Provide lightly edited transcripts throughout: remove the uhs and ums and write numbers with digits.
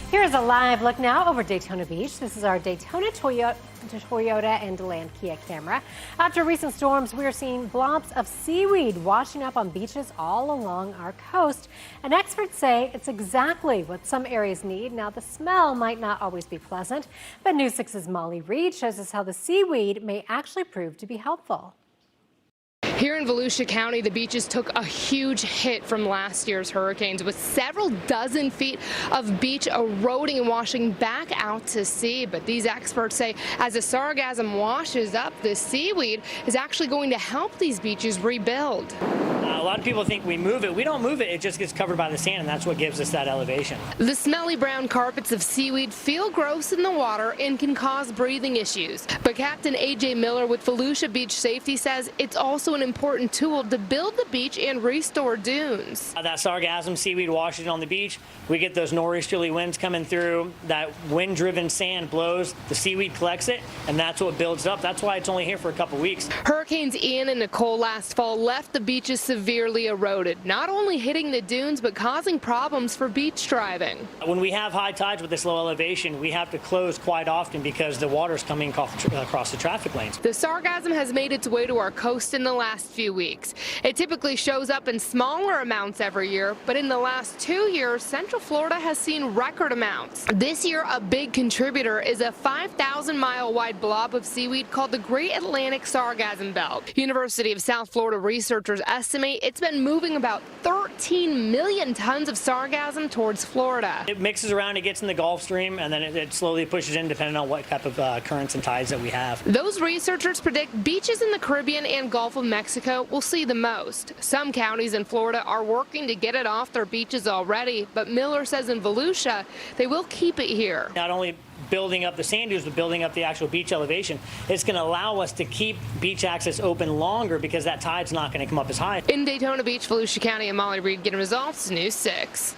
Here's a live look now over Daytona Beach. This is our Daytona Toyota and Deland Kia camera. After recent storms, we're seeing blobs of seaweed washing up on beaches all along our coast. And experts say it's exactly what some areas need. Now, the smell might not always be pleasant, but News 6's Molly Reed shows us how the seaweed may actually prove to be helpful. Here in Volusia County, the beaches took a huge hit from last year's hurricanes, with several dozen feet of beach eroding and washing back out to sea. But these experts say as the sargassum washes up, the seaweed is actually going to help these beaches rebuild. A lot of people think we move it. We don't move it. It just gets covered by the sand, and that's what gives us that elevation. The smelly brown carpets of seaweed feel gross in the water and can cause breathing issues. But Captain A.J. Miller with Volusia Beach Safety says it's also an important tool to build the beach and restore dunes. That sargassum seaweed washes on the beach. We get those nor'easterly winds coming through. That wind-driven sand blows. The seaweed collects it, and that's what builds up. That's why it's only here for a couple weeks. Hurricanes Ian and Nicole last fall left the beaches severely eroded, not only hitting the dunes but causing problems for beach driving. When we have high tides with this low elevation, we have to close quite often because the water's coming across the traffic lanes. The sargassum has made its way to our coast in the last few weeks. It typically shows up in smaller amounts every year, but in the last 2 years, Central Florida has seen record amounts. This year, a big contributor is a 5,000-mile wide blob of seaweed called the Great Atlantic Sargassum Belt. University of South Florida researchers estimate it's been moving about 13 million tons of sargassum towards Florida. It mixes around, it gets in the Gulf Stream, and then it slowly pushes in depending on what type of currents and tides that we have. Those researchers predict beaches in the Caribbean and Gulf of Mexico will see the most. Some counties in Florida are working to get it off their beaches already, but Miller says in Volusia they will keep it here. Not only building up the sand dunes, but building up the actual beach elevation. It's going to allow us to keep beach access open longer because that tide's not going to come up as high. In Daytona Beach, Volusia County, and Molly Reed getting results, News 6.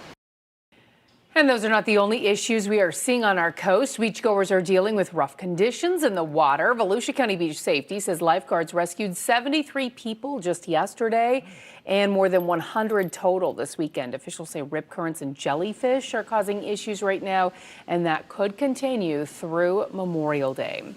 And those are not the only issues we are seeing on our coast. Beachgoers are dealing with rough conditions in the water. Volusia County Beach Safety says lifeguards rescued 73 people just yesterday and more than 100 total this weekend. Officials say rip currents and jellyfish are causing issues right now, and that could continue through Memorial Day.